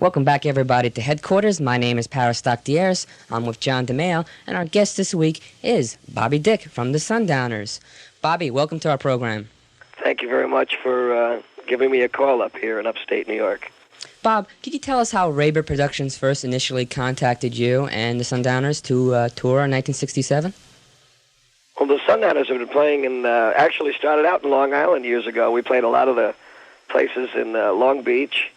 Welcome back, everybody, to Headquarters. My name is Paris Dieres. I'm with John DeMeo, and our guest this week is Bobby Dick from the Sundowners. Bobby, welcome to our program. Thank you very much for giving me a call up here in upstate New York. Bob, could you tell us how Rayburn Productions first initially contacted you and the Sundowners to tour in 1967? Well, the Sundowners have been playing and actually started out in Long Island years ago. We played a lot of the places in Long Beach.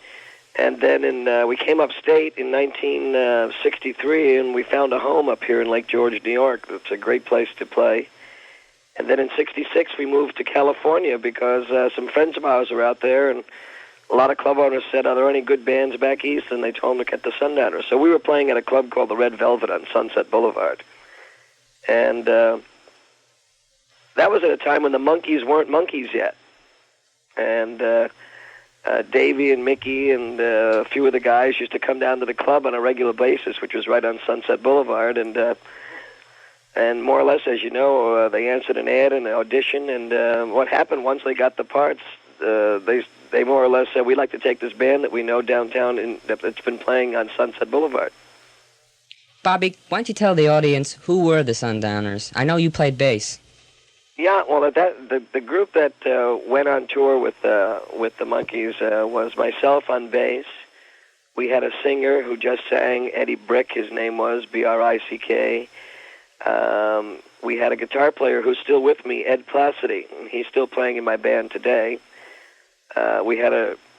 And then we came upstate in 1963, and we found a home up here in Lake George, New York. It's a great place to play. And then in 66, we moved to California because some friends of ours were out there, and a lot of club owners said, are there any good bands back east? And they told them to get the Sundowners. So we were playing at a club called the Red Velvet on Sunset Boulevard. And that was at a time when the Monkees weren't Monkees yet. And Davey and Mickey and a few of the guys used to come down to the club on a regular basis, which was right on Sunset Boulevard, and more or less, as you know, they answered an ad and an audition, and what happened once they got the parts, they more or less said, we'd like to take this band that we know downtown that's been playing on Sunset Boulevard. Bobby, why don't you tell the audience who were the Sundowners? I know you played bass. Yeah, well, the group that went on tour with the Monkees was myself on bass. We had a singer who just sang, Eddie Brick, his name was, B-R-I-C-K. We had a guitar player who's still with me, Ed Placidy. He's still playing in my band today. We had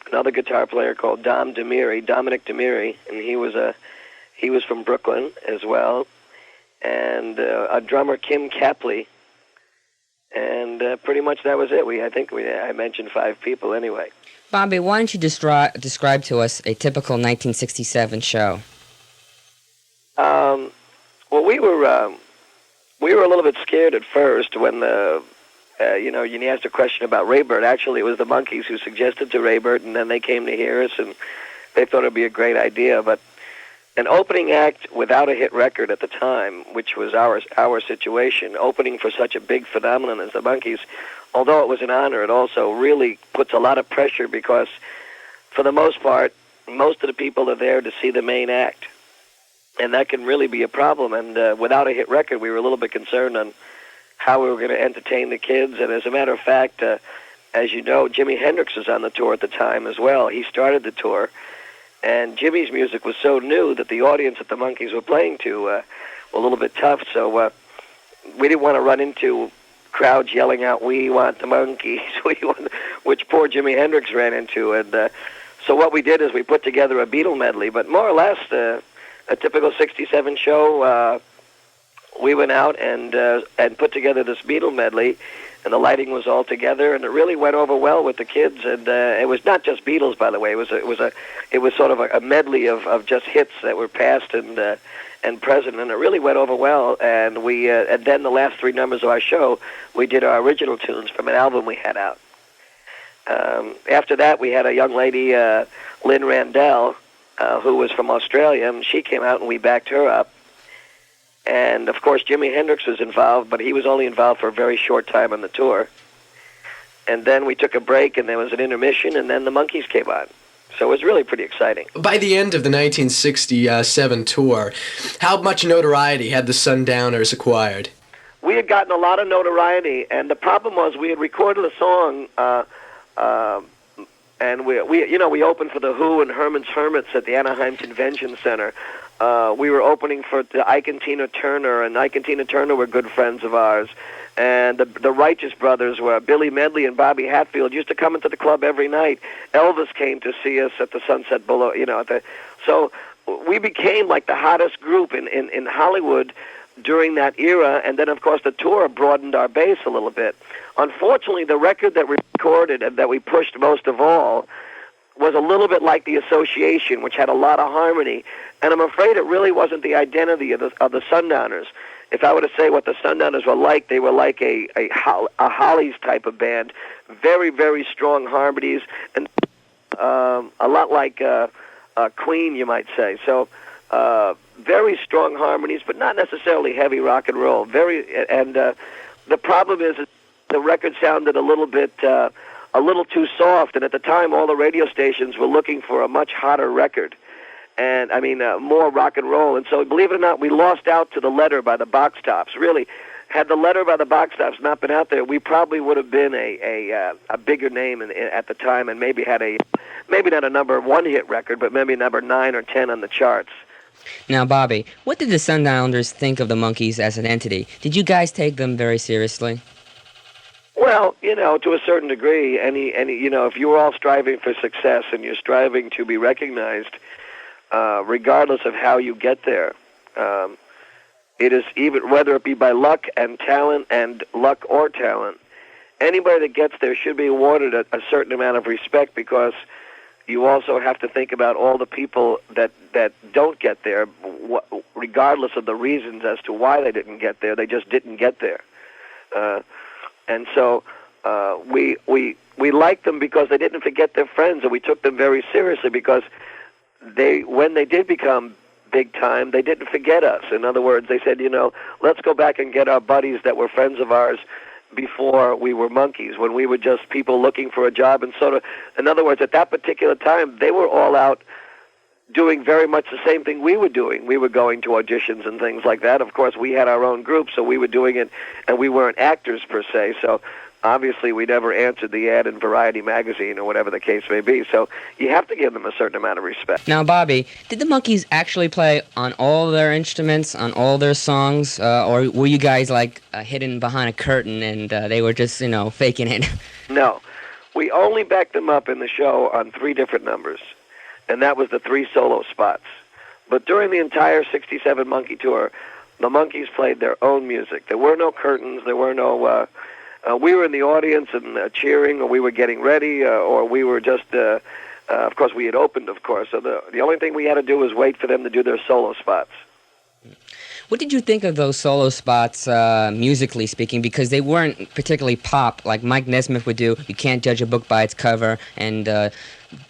another guitar player called Dominic Demiri, and he was from Brooklyn as well. And a drummer, Kim Capley. And pretty much that was it. I mentioned 5 people anyway. Bobby, why don't you describe to us a typical 1967 show? Well, we were a little bit scared at first when you asked a question about Rayburn. Actually, it was the Monkees who suggested to Rayburn, and then they came to hear us, and they thought it'd be a great idea. But an opening act without a hit record at the time, which was our situation, opening for such a big phenomenon as the Monkees, although it was an honor, it also really puts a lot of pressure because, for the most part, most of the people are there to see the main act. And that can really be a problem. And without a hit record, we were a little bit concerned on how we were going to entertain the kids. And as a matter of fact, as you know, Jimi Hendrix was on the tour at the time as well. He started the tour. And Jimmy's music was so new that the audience that the Monkees were playing to were a little bit tough. So we didn't want to run into crowds yelling out, "We want the Monkees," which poor Jimi Hendrix ran into. And so what we did is we put together a Beatle medley, but more or less a typical 67 show. We went out and put together this Beatle medley, and the lighting was all together, and it really went over well with the kids. And it was not just Beatles, by the way. It was sort of a medley of just hits that were past and present, and it really went over well. And and then the last 3 numbers of our show, we did our original tunes from an album we had out. After that, we had a young lady, Lynn Randell, who was from Australia, and she came out, and we backed her up. And, of course, Jimi Hendrix was involved, but he was only involved for a very short time on the tour. And then we took a break, and there was an intermission, and then the Monkees came on. So it was really pretty exciting. By the end of the 1967 tour, how much notoriety had the Sundowners acquired? We had gotten a lot of notoriety, and the problem was we had recorded a song, and we opened for The Who and Herman's Hermits at the Anaheim Convention Center. We were opening for Ike and Tina Turner, and Ike and Tina Turner were good friends of ours. And the Righteous Brothers were Billy Medley and Bobby Hatfield used to come into the club every night. Elvis came to see us at the Sunset Boulevard, so we became like the hottest group in Hollywood during that era. And then, of course, the tour broadened our base a little bit. Unfortunately, the record that we recorded and that we pushed most of all was a little bit like The Association, which had a lot of harmony. And I'm afraid it really wasn't the identity of the Sundowners. If I were to say what the Sundowners were like, they were like a Hollies type of band. Very, very strong harmonies, and a lot like Queen, you might say. So very strong harmonies, but not necessarily heavy rock and roll. The problem is the record sounded a little too soft, and at the time all the radio stations were looking for a much hotter record. and I mean more rock and roll. And so, believe it or not, we lost out to The Letter by the Box Tops. Really, had The Letter by the Box Tops not been out there, we probably would have been a bigger name at the time, and maybe had maybe not a number one hit record, but maybe number 9 or 10 on the charts. Now, Bobby, what did the Sundowners think of the Monkees as an entity? Did you guys take them very seriously? Well, to a certain degree, any if you were all striving for success and you're striving to be recognized, regardless of how you get there, it is even whether it be by luck or talent, anybody that gets there should be awarded a certain amount of respect, because you also have to think about all the people that don't get there, regardless of the reasons as to why they didn't get there. They just didn't get there. And so we liked them because they didn't forget their friends, and we took them very seriously because when they did become big time, they didn't forget us. In other words, they said, let's go back and get our buddies that were friends of ours before we were Monkees, when we were just people looking for a job. And sort of, in other words, at that particular time, they were all out doing very much the same thing we were doing. We were going to auditions and things like that. Of course, we had our own group, so we were doing it, and we weren't actors per se. So obviously, we never answered the ad in Variety magazine or whatever the case may be. So you have to give them a certain amount of respect. Now, Bobby, did the Monkees actually play on all their instruments, on all their songs, or were you guys hidden behind a curtain and they were just, faking it? No. We only backed them up in the show on 3 different numbers, and that was the 3 solo spots. But during the entire 67 Monkee tour, the Monkees played their own music. There were no curtains. There were no... we were in the audience and cheering, or we were getting ready, or we were just, of course, we had opened, of course. So the only thing we had to do was wait for them to do their solo spots. What did you think of those solo spots, musically speaking? Because they weren't particularly pop, like Mike Nesmith would do, You Can't Judge a Book by Its Cover, and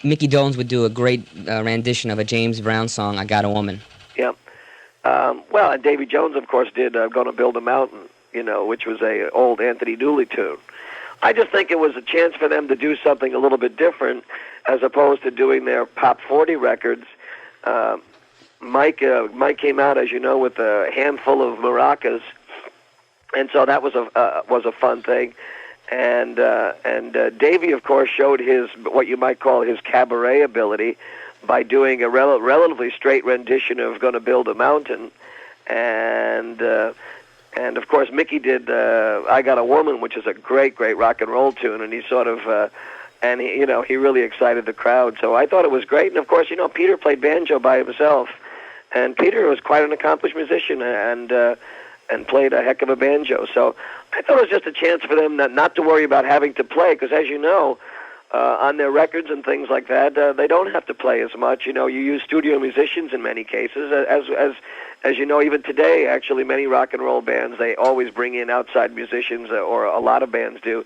Mickey Dolenz would do a great rendition of a James Brown song, I Got a Woman. Yeah. Well, and Davy Jones, of course, did Gonna Build a Mountain, which was a old Anthony Dooley tune. I just think it was a chance for them to do something a little bit different, as opposed to doing their Pop 40 records. Mike came out, as you know, with a handful of maracas, and so that was a fun thing. And Davy, of course, showed his what you might call his cabaret ability by doing a relatively straight rendition of "Gonna Build a Mountain," and of course, Mickey did "I Got a Woman," which is a great rock and roll tune, and he sort of, he really excited the crowd. So I thought it was great. And of course, Peter played banjo by himself, and Peter was quite an accomplished musician and played a heck of a banjo. So I thought it was just a chance for them not to worry about having to play, because as you know, on their records and things like that, they don't have to play as much. You use studio musicians in many cases, as you know, even today, actually, many rock and roll bands, they always bring in outside musicians, or a lot of bands do,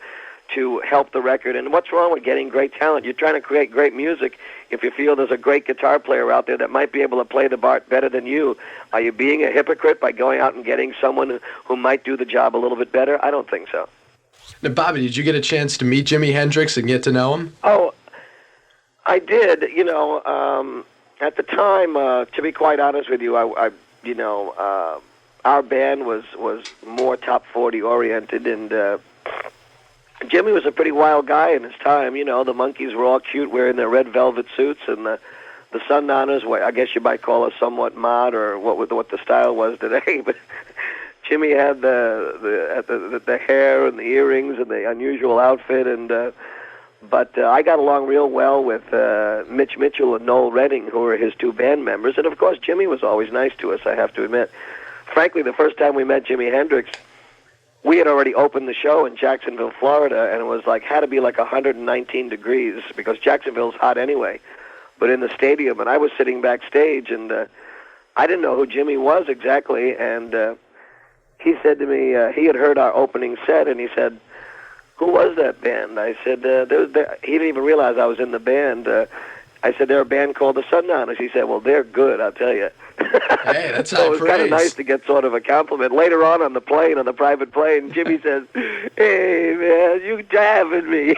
to help the record. And what's wrong with getting great talent? You're trying to create great music. If you feel there's a great guitar player out there that might be able to play the part better than you, are you being a hypocrite by going out and getting someone who might do the job a little bit better? I don't think so. Now, Bobby, did you get a chance to meet Jimi Hendrix and get to know him? Oh, I did. At the time, to be quite honest with you, our band was more top 40 oriented, and Jimmy was a pretty wild guy in his time. The Monkees were all cute, wearing their red velvet suits, and the Sundowners, I guess you might call us somewhat mod, or what the style was today, but Jimmy had the hair and the earrings and the unusual outfit, but I got along real well with Mitch Mitchell and Noel Redding, who were his 2 band members, and of course Jimmy was always nice to us, I have to admit. Frankly, the first time we met Jimi Hendrix, we had already opened the show in Jacksonville, Florida, and it was had to be 119 degrees, because Jacksonville's hot anyway, but in the stadium, and I was sitting backstage, and I didn't know who Jimmy was exactly, and he said to me, he had heard our opening set, and he said, "Who was that band?" I said, he didn't even realize I was in the band. I said, "They're a band called the Sundowners." He said, "Well, they're good, I'll tell you." Hey, that's so it was kind of nice to get sort of a compliment. Later on the plane, on the private plane, Jimmy says, "Hey, man, you jabbing me."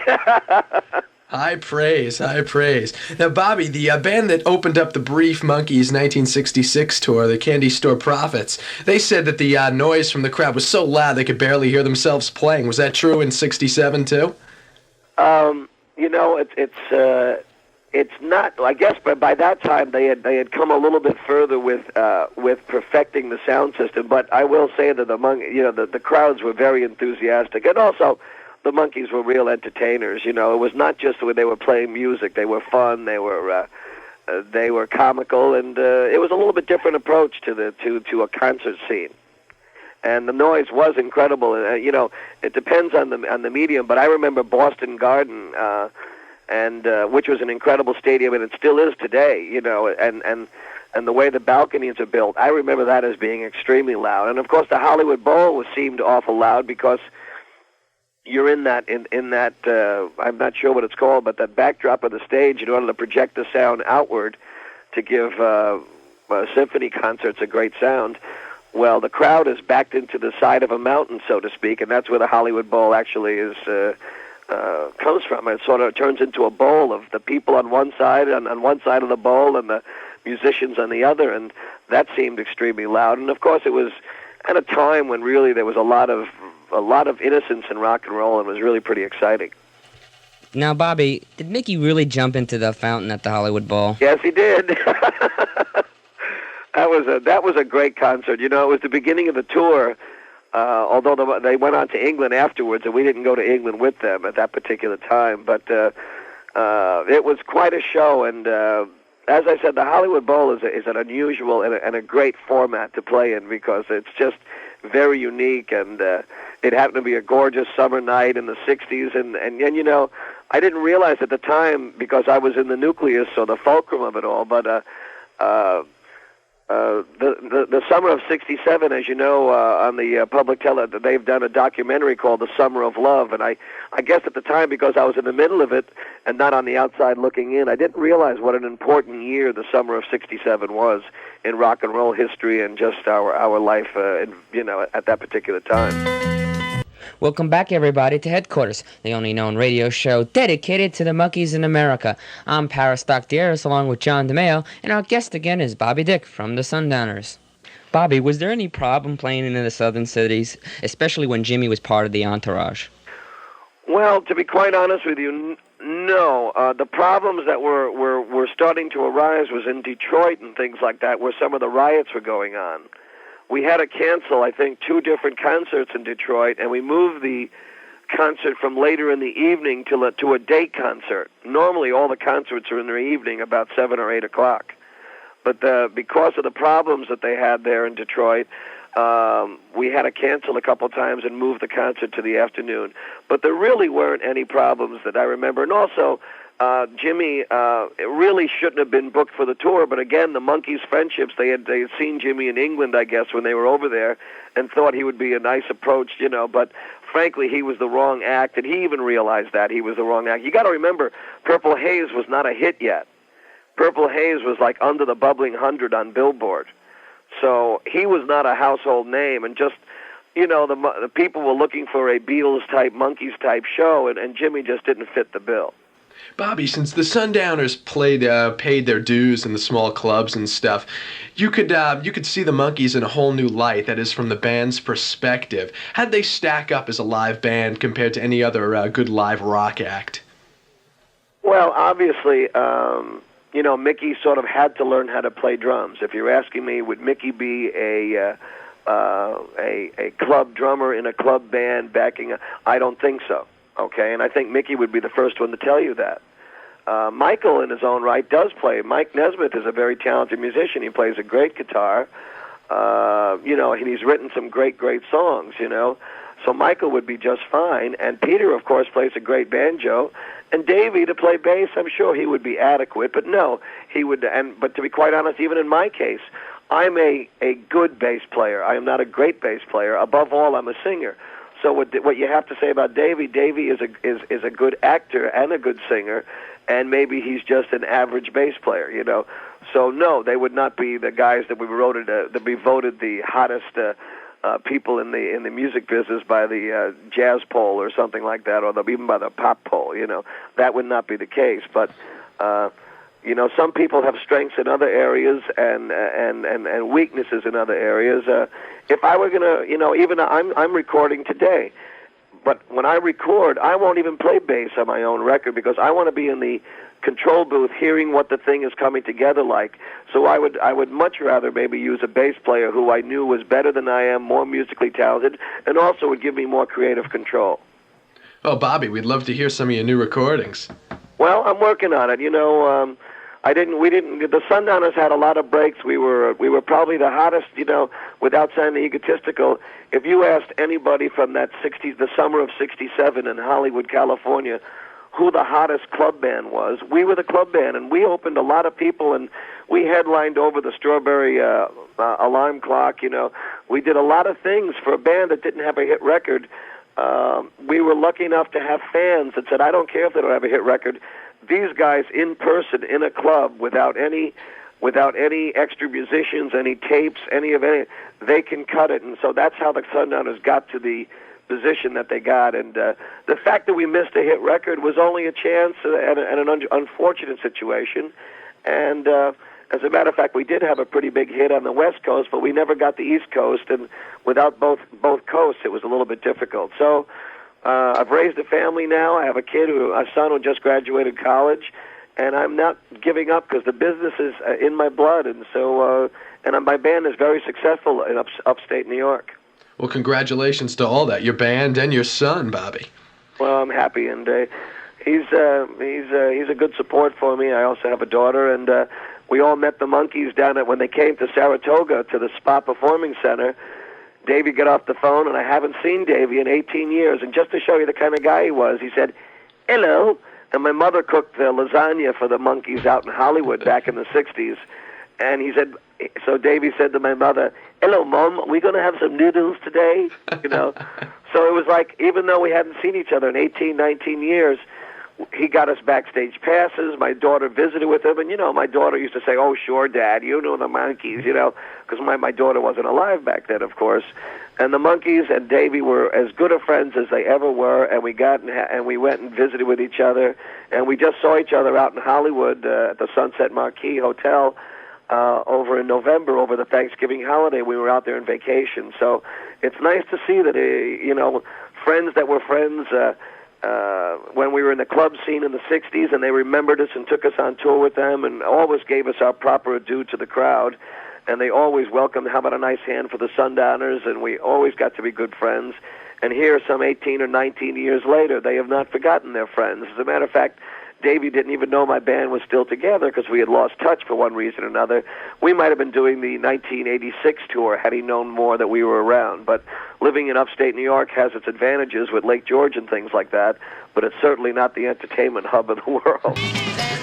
High praise, high praise. Now, Bobby, the band that opened up the brief Monkees 1966 tour, the Candy Store Prophets, they said that the noise from the crowd was so loud they could barely hear themselves playing. Was that true in '67 too? It's not. I guess, but by that time they had come a little bit further with perfecting the sound system. But I will say that the crowds were very enthusiastic, and also the Monkees were real entertainers. It was not just when they were playing music; they were fun. They were comical, and it was a little bit different approach to a concert scene. And the noise was incredible. It depends on the medium. But I remember Boston Garden, which was an incredible stadium, and it still is today. And the way the balconies are built, I remember that as being extremely loud. And of course, the Hollywood Bowl seemed awful loud because you're in that I'm not sure what it's called, but that backdrop of the stage in order to project the sound outward to give symphony concerts a great sound. Well, the crowd is backed into the side of a mountain, so to speak, and that's where the Hollywood Bowl actually comes from. It sort of turns into a bowl of the people on one side, on one side of the bowl, and the musicians on the other, and that seemed extremely loud. And of course, it was at a time when really there was a lot of innocence in rock and roll, and it was really pretty exciting. Now, Bobby, did Mickey really jump into the fountain at the Hollywood Bowl? Yes, he did. That was a great concert. It was the beginning of the tour, although they went on to England afterwards, and we didn't go to England with them at that particular time. But it was quite a show, and as I said, the Hollywood Bowl is an unusual and a great format to play in because it's just very unique, and it happened to be a gorgeous summer night in the 60s, and I didn't realize at the time because I was in the nucleus or the fulcrum of it all, but the summer of '67, as you know, on the public they've done a documentary called The Summer of Love, and I guess at the time, because I was in the middle of it and not on the outside looking in, I didn't realize what an important year the summer of '67 was in rock and roll history and just our life, at that particular time. Welcome back, everybody, to Headquarters, the only known radio show dedicated to the Monkees in America. I'm Paris Doctieres, along with John DeMeo, and our guest again is Bobby Dick from the Sundowners. Bobby, was there any problem playing in the southern cities, especially when Jimmy was part of the entourage? Well, to be quite honest with you, no. The problems that were starting to arise was in Detroit and things like that, where some of the riots were going on. We had to cancel, I think, 2 different concerts in Detroit, and we moved the concert from later in the evening to a day concert. Normally, all the concerts are in the evening, about 7 or 8 o'clock. But because of the problems that they had there in Detroit, we had to cancel a couple times and move the concert to the afternoon. But there really weren't any problems that I remember. And also, Jimmy really shouldn't have been booked for the tour, but again, the Monkees' friendships, they had seen Jimmy in England, I guess, when they were over there, and thought he would be a nice approach, but frankly, he was the wrong act, and he even realized that he was the wrong act. You got to remember, Purple Haze was not a hit yet. Purple Haze was like under the bubbling 100 on Billboard. So he was not a household name, and just, the people were looking for a Beatles-type, Monkees-type show, and Jimmy just didn't fit the bill. Bobby, since the Sundowners paid their dues in the small clubs and stuff, you could see the Monkees in a whole new light. That is, from the band's perspective. How'd they stack up as a live band compared to any other good live rock act? Well, obviously, Mickey sort of had to learn how to play drums. If you're asking me, would Mickey be a club drummer in a club band backing I don't think so. Okay, and I think Mickey would be the first one to tell you that. Michael, in his own right, does play. Mike Nesmith is a very talented musician. He plays a great guitar, and he's written some great songs, So Michael would be just fine. And Peter, of course, plays a great banjo. And Davey, to play bass, I'm sure he would be adequate. But no, he would. But to be quite honest, even in my case, I'm a good bass player. I am not a great bass player. Above all, I'm a singer. So what you have to say about Davey is a good actor and a good singer, and maybe he's just an average bass player, So no, they would not be the guys that we voted the hottest people in the music business by the jazz pole or something like that, or even by the pop pole. That would not be the case. But some people have strengths in other areas and weaknesses in other areas. If I were gonna, even I'm recording today, but when I record, I won't even play bass on my own record because I want to be in the control booth hearing what the thing is coming together like. So I would much rather maybe use a bass player who I knew was better than I am, more musically talented, and also would give me more creative control. Oh, Bobby, we'd love to hear some of your new recordings. Well, I'm working on it. The Sundowners had a lot of breaks. We were probably the hottest, without sounding egotistical. If you asked anybody from the summer of '67 in Hollywood, California, who the hottest club band was, we were the club band, and we opened a lot of people, and we headlined over the Strawberry Alarm Clock. We did a lot of things for a band that didn't have a hit record. We were lucky enough to have fans that said, I don't care if they don't have a hit record. These guys in person in a club without any extra musicians, any tapes, they can cut it. And so that's how the Sundowners got to the position that they got. And the fact that we missed a hit record was only a chance and an unfortunate situation. And as a matter of fact, we did have a pretty big hit on the West Coast, but we never got the East Coast. And without both coasts, it was a little bit difficult. So I've raised a family now. I have a son who just graduated college, and I'm not giving up because the business is in my blood. And so, my band is very successful in upstate New York. Well, congratulations to all that, your band and your son, Bobby. Well, I'm happy, and he's a good support for me. I also have a daughter, and we all met the Monkees down when they came to Saratoga to the Spa Performing Center. Davey got off the phone, and I haven't seen Davey in 18 years. And just to show you the kind of guy he was, he said, "Hello." And my mother cooked the lasagna for the Monkees out in Hollywood back in the 60s. And he said, so Davey said to my mother, "Hello, Mom, are we going to have some noodles today?" So it was like, even though we hadn't seen each other in 18, 19 years, he got us backstage passes. My daughter visited with him. And, my daughter used to say, "Oh, sure, Dad, you know the Monkees," because my daughter wasn't alive back then, of course. And the Monkees and Davey were as good of friends as they ever were, and we went and visited with each other. And we just saw each other out in Hollywood at the Sunset Marquis Hotel over in November, over the Thanksgiving holiday. We were out there on vacation. So it's nice to see that, friends that were friends when we were in the club scene in the 60s, and they remembered us and took us on tour with them and always gave us our proper adieu to the crowd. And they always welcomed, how about a nice hand for the Sundowners, and we always got to be good friends. And here, some 18 or 19 years later, they have not forgotten their friends. As a matter of fact, Davey didn't even know my band was still together because we had lost touch for one reason or another. We might have been doing the 1986 tour had he known more that we were around. But living in upstate New York has its advantages with Lake George and things like that, but it's certainly not the entertainment hub of the world.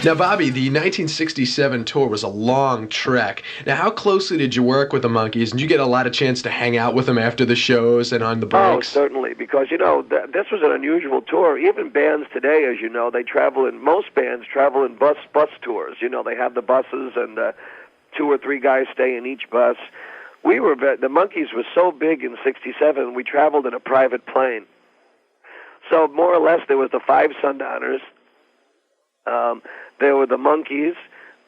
Now, Bobby, the 1967 tour was a long trek. Now, how closely did you work with the Monkees? Did you get a lot of chance to hang out with them after the shows and on the breaks? Oh, certainly, because, this was an unusual tour. Even bands today, as you know, most bands travel in bus tours. They have the buses, and 2 or 3 guys stay in each bus. The Monkees were so big in '67, we traveled in a private plane. So more or less, there was the 5 Sundowners. There were the Monkees.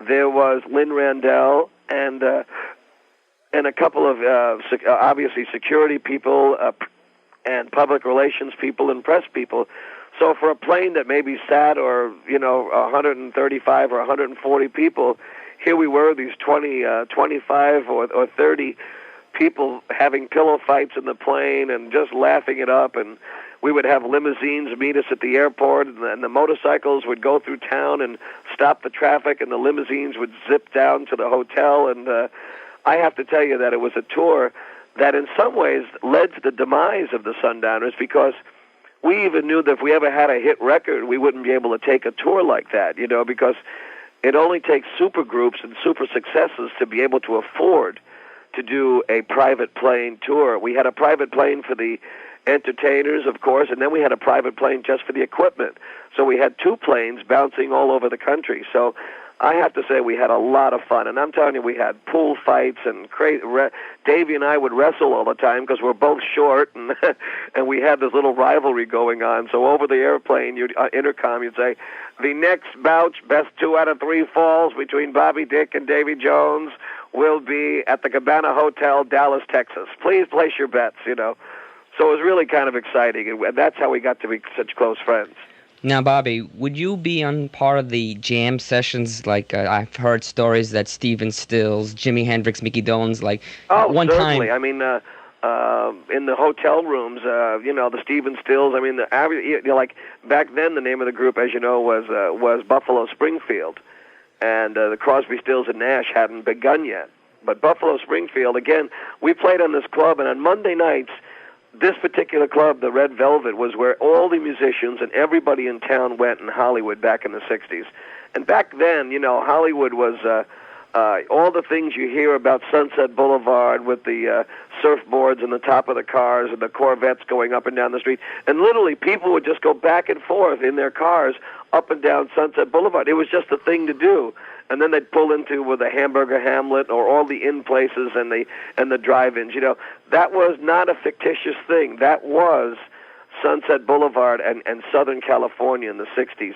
There was Lynn Randell and a couple of obviously security people and public relations people and press people. So for a plane that maybe sat 135 or 140 people, here we were, these 25 or 30 people having pillow fights in the plane and just laughing it up. And we would have limousines meet us at the airport, and the motorcycles would go through town and stop the traffic, and the limousines would zip down to the hotel. And I have to tell you that it was a tour that in some ways led to the demise of the Sundowners, because we even knew that if we ever had a hit record, we wouldn't be able to take a tour like that, because it only takes super groups and super successes to be able to afford to do a private plane tour. We had a private plane for the entertainers, of course, and then we had a private plane just for the equipment. So we had 2 planes bouncing all over the country. So I have to say we had a lot of fun. And I'm telling you, we had pool fights and crazy. Davey and I would wrestle all the time because we're both short, and and we had this little rivalry going on. So over the airplane, intercom, you'd say, the next bout, best 2 out of 3 falls between Bobby Dick and Davy Jones will be at the Cabana Hotel, Dallas, Texas. Please place your bets, you know. So it was really kind of exciting, and that's how we got to be such close friends. Now, Bobby, would you be on part of the jam sessions? Like, I've heard stories that Stephen Stills, Jimi Hendrix, Mickey Dolenz, like, one certainly. time... I mean, in the hotel rooms, you know, the Stephen Stills, I mean, the average, you know, like, back then the name of the group, as you know, was Buffalo Springfield. And the Crosby, Stills, and Nash hadn't begun yet. But Buffalo Springfield, again, we played on this club, and on Monday nights, this particular club, the Red Velvet, was where all the musicians and everybody in town went in Hollywood back in the 60s. And back then, you know, Hollywood was all the things you hear about Sunset Boulevard with the surfboards on the top of the cars and the Corvettes going up and down the street. And literally, people would just go back and forth in their cars up and down Sunset Boulevard. It was just a thing to do. And then they'd pull into with the Hamburger Hamlet or all the in places and the drive-ins. You know, that was not a fictitious thing. That was Sunset Boulevard and Southern California in the 60s.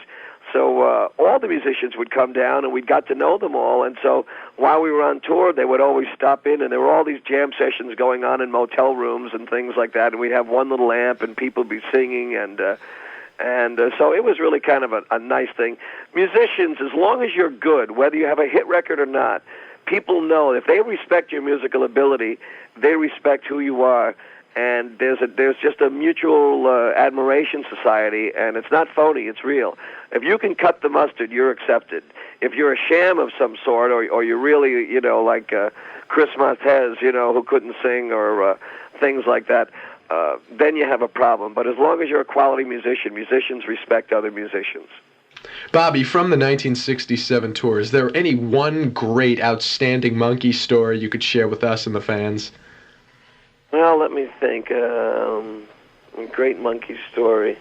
So all the musicians would come down, and we got to know them all. And so while we were on tour, they would always stop in, and there were all these jam sessions going on in motel rooms and things like that. And we'd have one little amp, and people would be singing, and so it was really kind of a nice thing. Musicians, as long as you're good, whether you have a hit record or not, people know if they respect your musical ability, they respect who you are. And there's just a mutual admiration society, and it's not phony, it's real. If you can cut the mustard, you're accepted. If you're a sham of some sort, or you're really, you know, like Chris Martez, you know, who couldn't sing, or things like that, then you have a problem. But as long as you're a quality musician, musicians respect other musicians. Bobby, from the 1967 tour, is there any one great, outstanding Monkee story you could share with us and the fans? Well, let me think. A great Monkee story.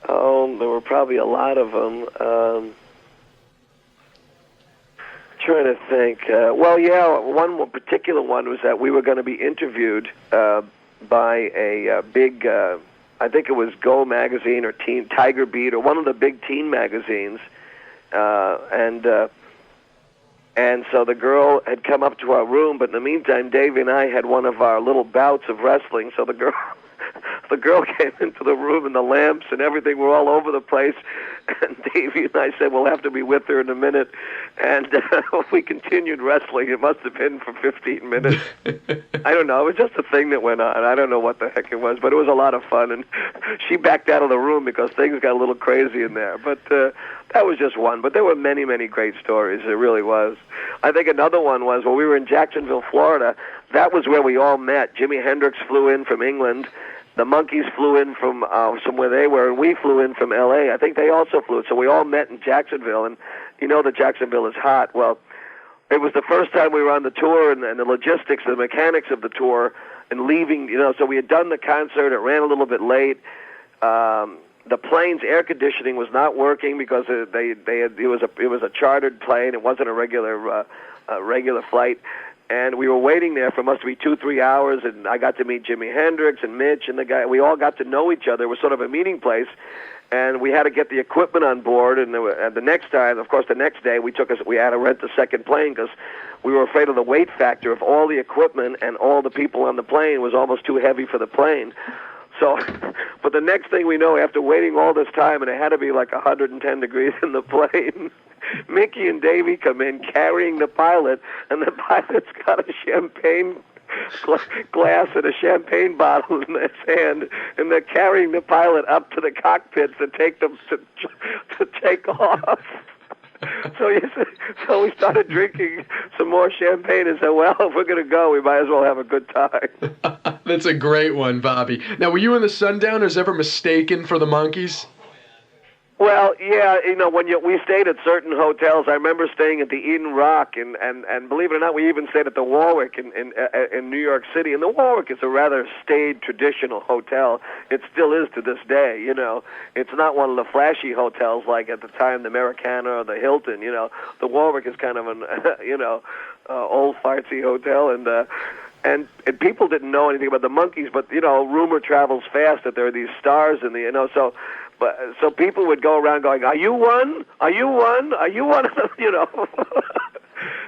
Oh, there were probably a lot of them. Trying to think. Well, yeah, one particular one was that we were going to be interviewed by a big, I think it was Go magazine or Teen Tiger Beat or one of the big teen magazines, and so the girl had come up to our room, but in the meantime, Davey and I had one of our little bouts of wrestling. So the girl came into the room, and the lamps and everything were all over the place. And Davey and I said, we'll have to be with her in a minute. And we continued wrestling. It must have been for 15 minutes. I don't know. It was just a thing that went on. I don't know what the heck it was, but it was a lot of fun. And she backed out of the room because things got a little crazy in there. But that was just one. But there were many, many great stories. It really was. I think another one was when we were in Jacksonville, Florida. That was where we all met. Jimi Hendrix flew in from England. The Monkees flew in from where they were, and we flew in from L.A. I think they also flew. So we all met in Jacksonville, and you know that Jacksonville is hot. Well, it was the first time we were on the tour, and the logistics, the mechanics of the tour, and leaving. You know, so we had done the concert. It ran a little bit late. The plane's air conditioning was not working because it was a chartered plane. It wasn't a regular flight. And we were waiting there for must be 2-3 hours, and I got to meet Jimi Hendrix and Mitch and the guy. We all got to know each other. It was sort of a meeting place, and we had to get the equipment on board. And the next time, of course, the next day, we had to rent the second plane because we were afraid of the weight factor of all the equipment and all the people on the plane was almost too heavy for the plane. So, but the next thing we know, after waiting all this time, and it had to be like 110 degrees in the plane, Mickey and Davey come in carrying the pilot, and the pilot's got a champagne glass and a champagne bottle in his hand, and they're carrying the pilot up to the cockpits to take them to take off. So we started drinking some more champagne and said, well, if we're going to go, we might as well have a good time. That's a great one, Bobby. Now, were you and the Sundowners ever mistaken for the Monkees? Well, yeah, when we stayed at certain hotels, I remember staying at the Eden Rock, and believe it or not, we even stayed at the Warwick in New York City. And the Warwick is a rather staid, traditional hotel. It still is to this day. It's not one of the flashy hotels like at the time the Americana or the Hilton. The Warwick is kind of an old fartsy hotel, and people didn't know anything about the Monkees, but rumor travels fast that there are these stars in the so people would go around going, "Are you one? Are you one? Are you one?"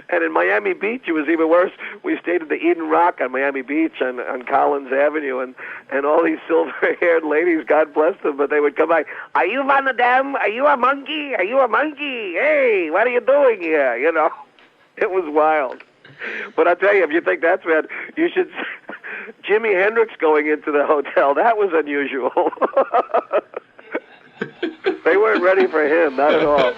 And in Miami Beach, it was even worse. We stayed at the Eden Rock on Miami Beach on Collins Avenue, and all these silver-haired ladies, God bless them, but they would come by, "Are you one of them? Are you a monkey? Are you a monkey? Hey, what are you doing here?" It was wild. But I tell you, if you think that's bad, you should. Jimi Hendrix going into the hotel, that was unusual. They weren't ready for him, not at all.